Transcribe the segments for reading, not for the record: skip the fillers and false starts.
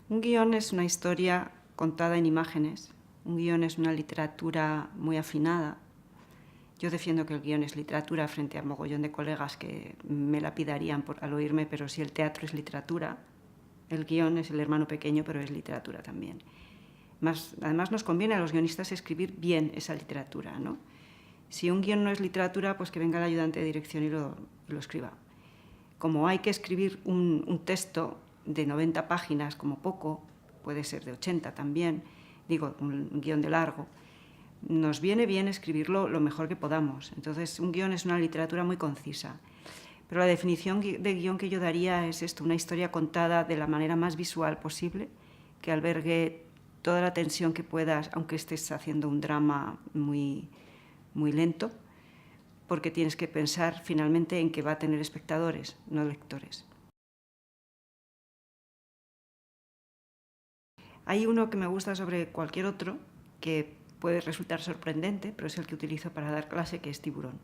Un guión es una historia contada en imágenes. Un guión es una literatura muy afinada. Yo defiendo que el guión es literatura frente a mogollón de colegas que me lapidarían al oírme, pero si el teatro es literatura, el guión es el hermano pequeño, pero es literatura también. Además nos conviene a los guionistas escribir bien esa literatura, ¿no? Si un guión no es literatura, pues que venga el ayudante de dirección y lo escriba. Como hay que escribir un texto de 90 páginas como poco, puede ser de 80 también, digo, un guión de largo, nos viene bien escribirlo lo mejor que podamos. Entonces, un guión es una literatura muy concisa. Pero la definición de guión que yo daría es esto, una historia contada de la manera más visual posible, que albergue toda la tensión que puedas, aunque estés haciendo un drama muy, muy lento, porque tienes que pensar finalmente en que va a tener espectadores, no lectores. Hay uno que me gusta sobre cualquier otro, que puede resultar sorprendente, pero es el que utilizo para dar clase, que es Tiburón.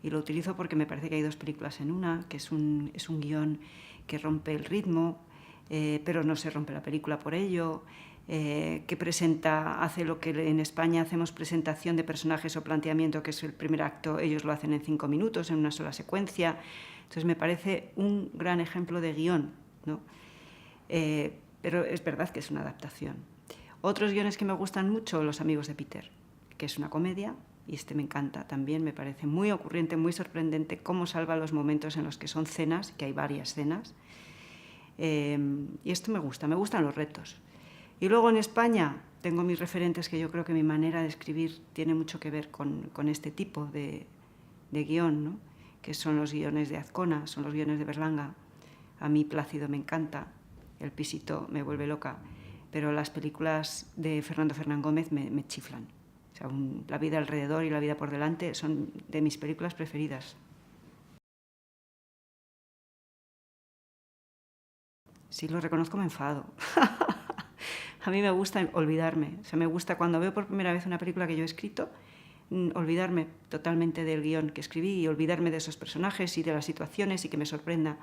Y lo utilizo porque me parece que hay dos películas en una, que es un guión que rompe el ritmo, pero no se rompe la película por ello, que hace lo que en España hacemos presentación de personajes o planteamiento, que es el primer acto, ellos lo hacen en 5 minutos, en una sola secuencia. Entonces me parece un gran ejemplo de guión, ¿no? Pero es verdad que es una adaptación. Otros guiones que me gustan mucho, Los amigos de Peter, que es una comedia, y este me encanta también, me parece muy ocurrente, muy sorprendente cómo salva los momentos en los que son cenas, que hay varias cenas. Y esto me gustan los retos. Y luego en España tengo mis referentes, que yo creo que mi manera de escribir tiene mucho que ver con este tipo de guión, ¿no? Que son los guiones de Azcona, son los guiones de Berlanga. A mí Plácido me encanta, El pisito me vuelve loca, pero las películas de Fernando Fernán Gómez me chiflan. O sea, La vida alrededor y La vida por delante son de mis películas preferidas. Si lo reconozco, me enfado. A mí me gusta olvidarme. O sea, me gusta cuando veo por primera vez una película que yo he escrito, olvidarme totalmente del guión que escribí y olvidarme de esos personajes y de las situaciones y que me sorprenda.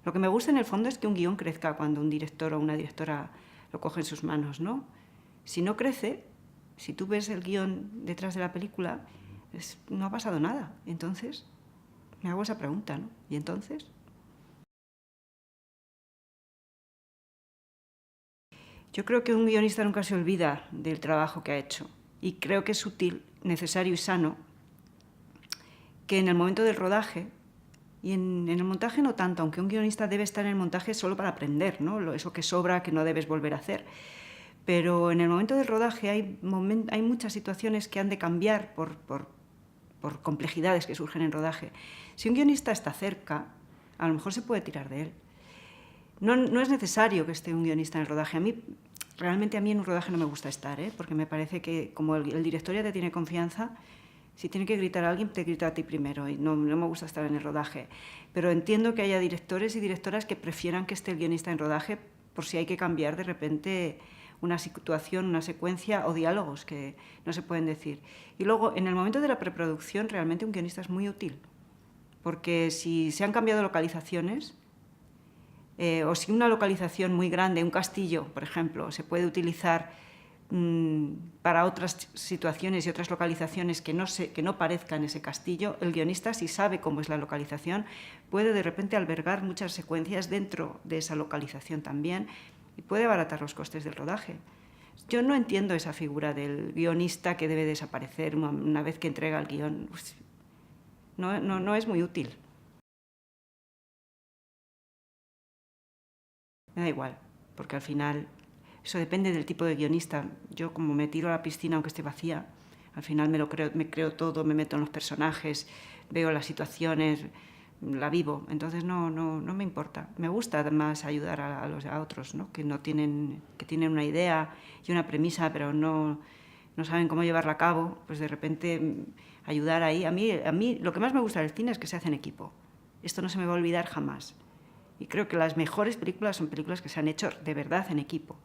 Lo que me gusta en el fondo es que un guión crezca cuando un director o una directora lo coge en sus manos, ¿no? Si no crece, si tú ves el guión detrás de la película, no ha pasado nada. Entonces, me hago esa pregunta, ¿no? ¿Y entonces? Yo creo que un guionista nunca se olvida del trabajo que ha hecho. Y creo que es útil, necesario y sano que en el momento del rodaje, y en el montaje no tanto, aunque un guionista debe estar en el montaje solo para aprender, ¿no? Eso que sobra, que no debes volver a hacer. Pero en el momento del rodaje hay muchas situaciones que han de cambiar por complejidades que surgen en rodaje. Si un guionista está cerca, a lo mejor se puede tirar de él. No es necesario que esté un guionista en el rodaje. Realmente a mí en un rodaje no me gusta estar, porque me parece que como el director ya te tiene confianza, si tiene que gritar a alguien, te grita a ti primero, y no me gusta estar en el rodaje. Pero entiendo que haya directores y directoras que prefieran que esté el guionista en rodaje por si hay que cambiar de repente una situación, una secuencia o diálogos que no se pueden decir. Y luego, en el momento de la preproducción, realmente un guionista es muy útil, porque si se han cambiado localizaciones, o si una localización muy grande, un castillo, por ejemplo, se puede utilizar para otras situaciones y otras localizaciones que no parezcan ese castillo, el guionista, si sabe cómo es la localización, puede de repente albergar muchas secuencias dentro de esa localización también y puede abaratar los costes del rodaje. Yo no entiendo esa figura del guionista que debe desaparecer una vez que entrega el guión. Pues, no es muy útil. Me da igual, porque al final eso depende del tipo de guionista. Yo, como me tiro a la piscina aunque esté vacía, al final me creo todo, me meto en los personajes, veo las situaciones, la vivo. Entonces no me importa. Me gusta además ayudar a otros, ¿no? Que tienen una idea y una premisa, pero no saben cómo llevarla a cabo. Pues de repente ayudar ahí. A mí lo que más me gusta del cine es que se hace en equipo. Esto no se me va a olvidar jamás. Y creo que las mejores películas son películas que se han hecho de verdad en equipo.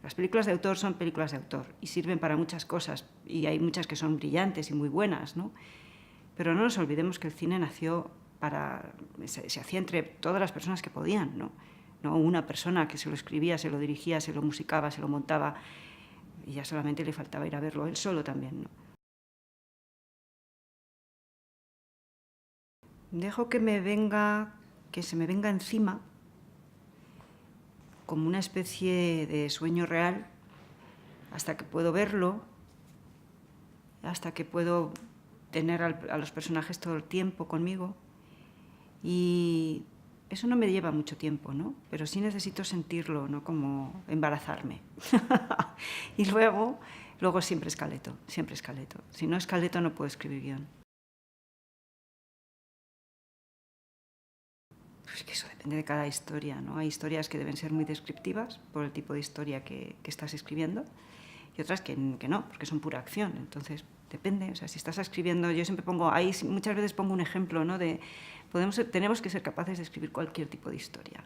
Las películas de autor son películas de autor y sirven para muchas cosas, y hay muchas que son brillantes y muy buenas, ¿no? Pero no nos olvidemos que el cine nació se hacía entre todas las personas que podían, ¿no? ¿no? Una persona que se lo escribía, se lo dirigía, se lo musicaba, se lo montaba, y ya solamente le faltaba ir a verlo él solo también, ¿no? Dejo que se me venga encima como una especie de sueño real hasta que puedo verlo, hasta que puedo tener a los personajes todo el tiempo conmigo. Y eso no me lleva mucho tiempo, ¿no? Pero sí necesito sentirlo, ¿no? Como embarazarme. Y luego siempre escaleto, siempre escaleto. Si no escaleto no puedo escribir guión. Pues que eso depende de cada historia, ¿no? Hay historias que deben ser muy descriptivas por el tipo de historia que estás escribiendo y otras que no, porque son pura acción. Entonces, depende. O sea, si estás escribiendo, yo siempre pongo, ahí muchas veces pongo un ejemplo, ¿no? Tenemos que ser capaces de escribir cualquier tipo de historia.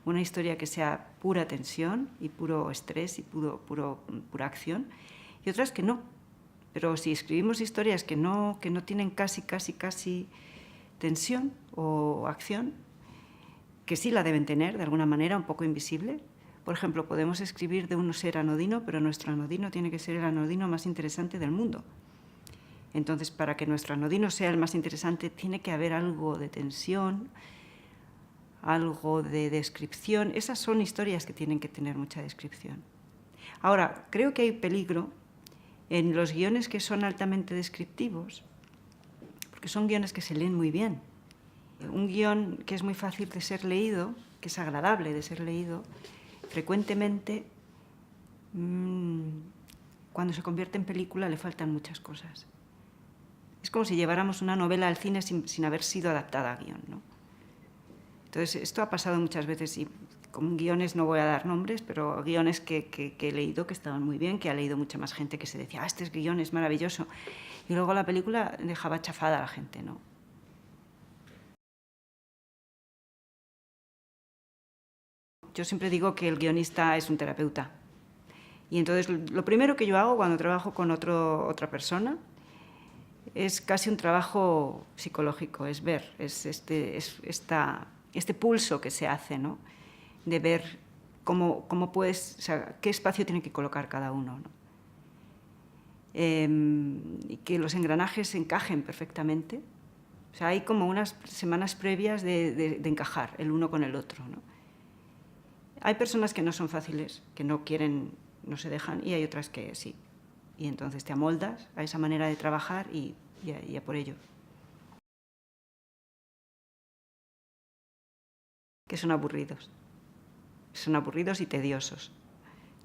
Una historia que sea pura tensión y puro estrés y pura acción, y otras que no. Pero si escribimos historias que no tienen casi tensión o acción, que sí la deben tener de alguna manera, un poco invisible. Por ejemplo, podemos escribir de un ser anodino, pero nuestro anodino tiene que ser el anodino más interesante del mundo. Entonces, para que nuestro anodino sea el más interesante, tiene que haber algo de tensión, algo de descripción. Esas son historias que tienen que tener mucha descripción. Ahora, creo que hay peligro en los guiones que son altamente descriptivos, porque son guiones que se leen muy bien. Un guión que es muy fácil de ser leído, que es agradable de ser leído, frecuentemente, cuando se convierte en película, le faltan muchas cosas. Es como si lleváramos una novela al cine sin haber sido adaptada a guión, ¿no? Entonces, esto ha pasado muchas veces y con guiones no voy a dar nombres, pero guiones que he leído que estaban muy bien, que ha leído mucha más gente que se decía, este guión es maravilloso. Y luego la película dejaba chafada a la gente, ¿no? Yo siempre digo que el guionista es un terapeuta. Y entonces lo primero que yo hago cuando trabajo con otra persona es casi un trabajo psicológico, es ver, este pulso que se hace, ¿no? De ver cómo puedes, o sea, qué espacio tiene que colocar cada uno, ¿no? Y que los engranajes encajen perfectamente. O sea, hay como unas semanas previas de encajar el uno con el otro, ¿no? Hay personas que no son fáciles, que no quieren, no se dejan, y hay otras que sí. Y entonces te amoldas a esa manera de trabajar y a por ello. Que son aburridos. Son aburridos y tediosos.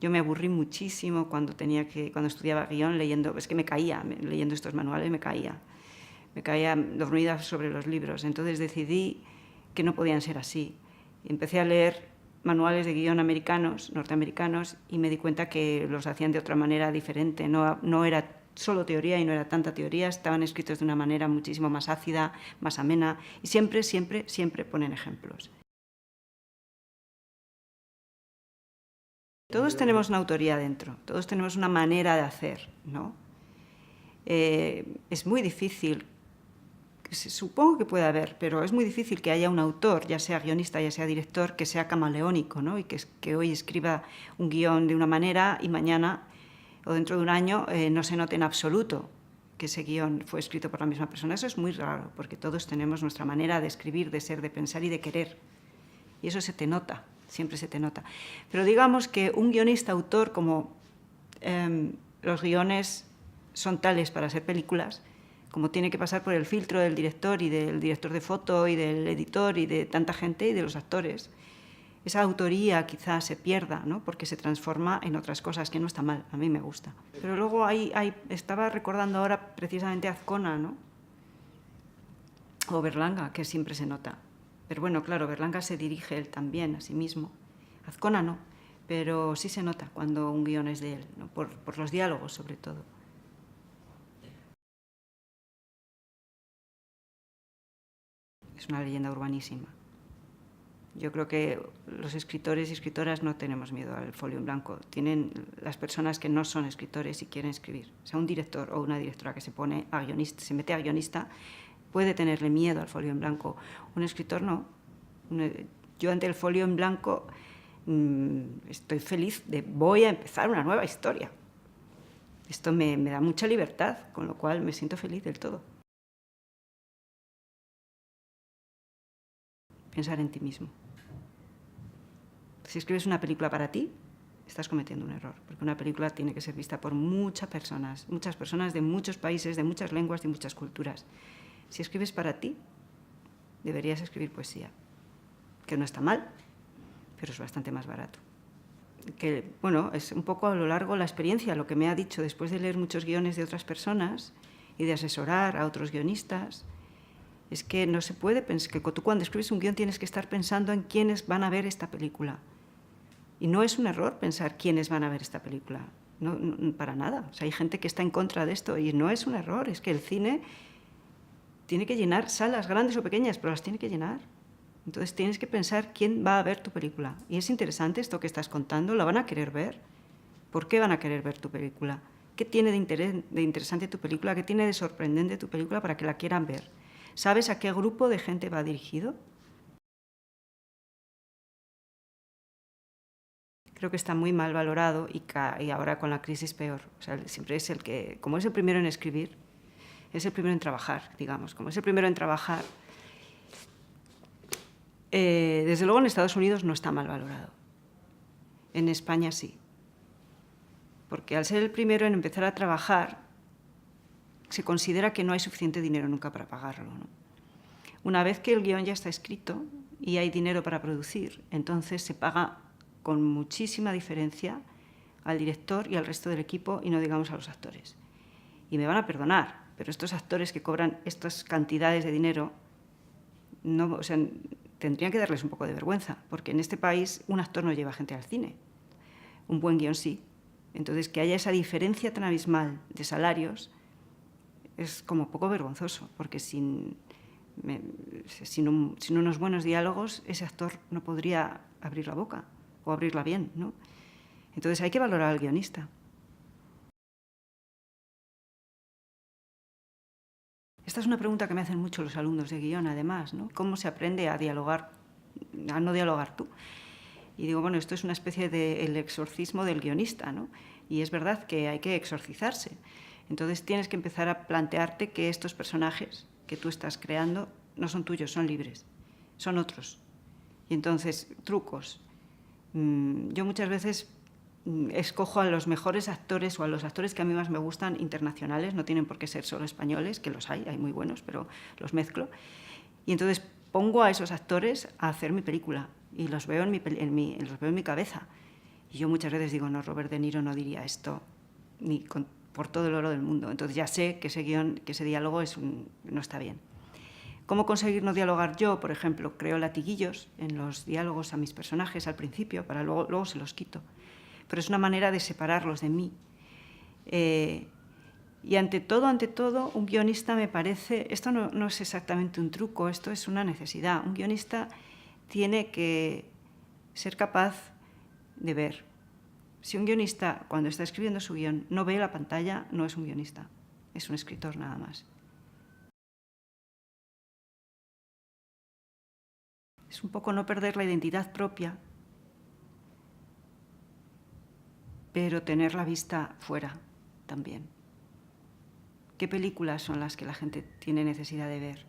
Yo me aburrí muchísimo cuando estudiaba guión leyendo, es que me caía, leyendo estos manuales me caía dormida sobre los libros. Entonces decidí que no podían ser así. Y empecé a leer manuales de guión norteamericanos, y me di cuenta que los hacían de otra manera diferente. No era solo teoría y no era tanta teoría, estaban escritos de una manera muchísimo más ácida, más amena, y siempre ponen ejemplos. Todos tenemos una autoría dentro, todos tenemos una manera de hacer, ¿no? Es muy difícil, supongo que puede haber, pero es muy difícil que haya un autor, ya sea guionista, ya sea director, que sea camaleónico, ¿no? Y que hoy escriba un guión de una manera y mañana o dentro de un año no se note en absoluto que ese guión fue escrito por la misma persona. Eso es muy raro, porque todos tenemos nuestra manera de escribir, de ser, de pensar y de querer. Y eso se te nota, siempre se te nota. Pero digamos que un guionista, autor, como los guiones son tales para ser películas, como tiene que pasar por el filtro del director y del director de foto y del editor y de tanta gente y de los actores, esa autoría quizás se pierda, ¿no? Porque se transforma en otras cosas, que no está mal, a mí me gusta. Pero luego estaba recordando ahora precisamente a Azcona, ¿no? O Berlanga, que siempre se nota. Pero bueno, claro, Berlanga se dirige él también a sí mismo. Azcona no, pero sí se nota cuando un guión es de él, ¿no? Por los diálogos sobre todo. Es una leyenda urbanísima. Yo creo que los escritores y escritoras no tenemos miedo al folio en blanco. Tienen las personas que no son escritores y quieren escribir. O sea, un director o una directora que se mete a guionista, puede tenerle miedo al folio en blanco. Un escritor no. Yo ante el folio en blanco estoy feliz voy a empezar una nueva historia. Esto me da mucha libertad, con lo cual me siento feliz del todo. Pensar en ti mismo. Si escribes una película para ti, estás cometiendo un error, porque una película tiene que ser vista por muchas personas de muchos países, de muchas lenguas, de muchas culturas. Si escribes para ti, deberías escribir poesía, que no está mal, pero es bastante más barato. Que, bueno, es un poco a lo largo la experiencia, lo que me ha dicho después de leer muchos guiones de otras personas y de asesorar a otros guionistas, es que no se puede pensar, que tú cuando escribes un guión tienes que estar pensando en quiénes van a ver esta película. Y no es un error pensar quiénes van a ver esta película, no, para nada. O sea, hay gente que está en contra de esto y no es un error, es que el cine tiene que llenar salas grandes o pequeñas, pero las tiene que llenar. Entonces tienes que pensar quién va a ver tu película. Y es interesante esto que estás contando, ¿la van a querer ver? ¿Por qué van a querer ver tu película? ¿Qué tiene de interesante tu película? ¿Qué tiene de sorprendente tu película para que la quieran ver? ¿Sabes a qué grupo de gente va dirigido? Creo que está muy mal valorado y ahora con la crisis peor. O sea, siempre es el que, como es el primero en escribir, es el primero en trabajar, digamos. Como es el primero en trabajar, desde luego en Estados Unidos no está mal valorado. En España sí. Porque al ser el primero en empezar a trabajar, se considera que no hay suficiente dinero nunca para pagarlo, ¿no? Una vez que el guión ya está escrito y hay dinero para producir, entonces se paga con muchísima diferencia al director y al resto del equipo, y no digamos a los actores. Y me van a perdonar, pero estos actores que cobran estas cantidades de dinero, no, o sea, tendrían que darles un poco de vergüenza, porque en este país un actor no lleva gente al cine. Un buen guión sí. Entonces, que haya esa diferencia tan abismal de salarios es como poco vergonzoso, porque sin unos buenos diálogos, ese actor no podría abrir la boca o abrirla bien, ¿no? Entonces hay que valorar al guionista. Esta es una pregunta que me hacen mucho los alumnos de guión, además, ¿no? ¿Cómo se aprende a dialogar, a no dialogar tú? Y digo, bueno, esto es una especie de el exorcismo del guionista, ¿no? Y es verdad que hay que exorcizarse. Entonces tienes que empezar a plantearte que estos personajes que tú estás creando no son tuyos, son libres, son otros. Y entonces, trucos. Yo muchas veces escojo a los mejores actores o a los actores que a mí más me gustan internacionales, no tienen por qué ser solo españoles, que los hay muy buenos, pero los mezclo. Y entonces pongo a esos actores a hacer mi película y los veo en mi cabeza. Y yo muchas veces digo, no, Robert De Niro no diría esto por todo el oro del mundo. Entonces ya sé que ese guión, que ese diálogo no está bien. ¿Cómo conseguir no dialogar yo? Por ejemplo, creo latiguillos en los diálogos a mis personajes al principio, para luego se los quito. Pero es una manera de separarlos de mí. Y ante todo, un guionista me parece, esto no es exactamente un truco, esto es una necesidad. Un guionista tiene que ser capaz de ver. Si un guionista, cuando está escribiendo su guión, no ve la pantalla, no es un guionista, es un escritor nada más. Es un poco no perder la identidad propia, pero tener la vista fuera también. ¿Qué películas son las que la gente tiene necesidad de ver?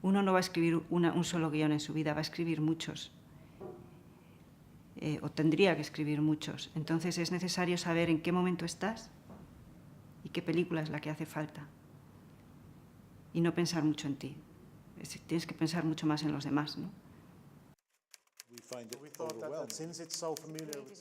Uno no va a escribir un solo guión en su vida, va a escribir muchos. O tendría que escribir muchos. Entonces es necesario saber en qué momento estás y qué película es la que hace falta. Y no pensar mucho en ti. Tienes que pensar mucho más en los demás, ¿no? We thought that since it's so familiar with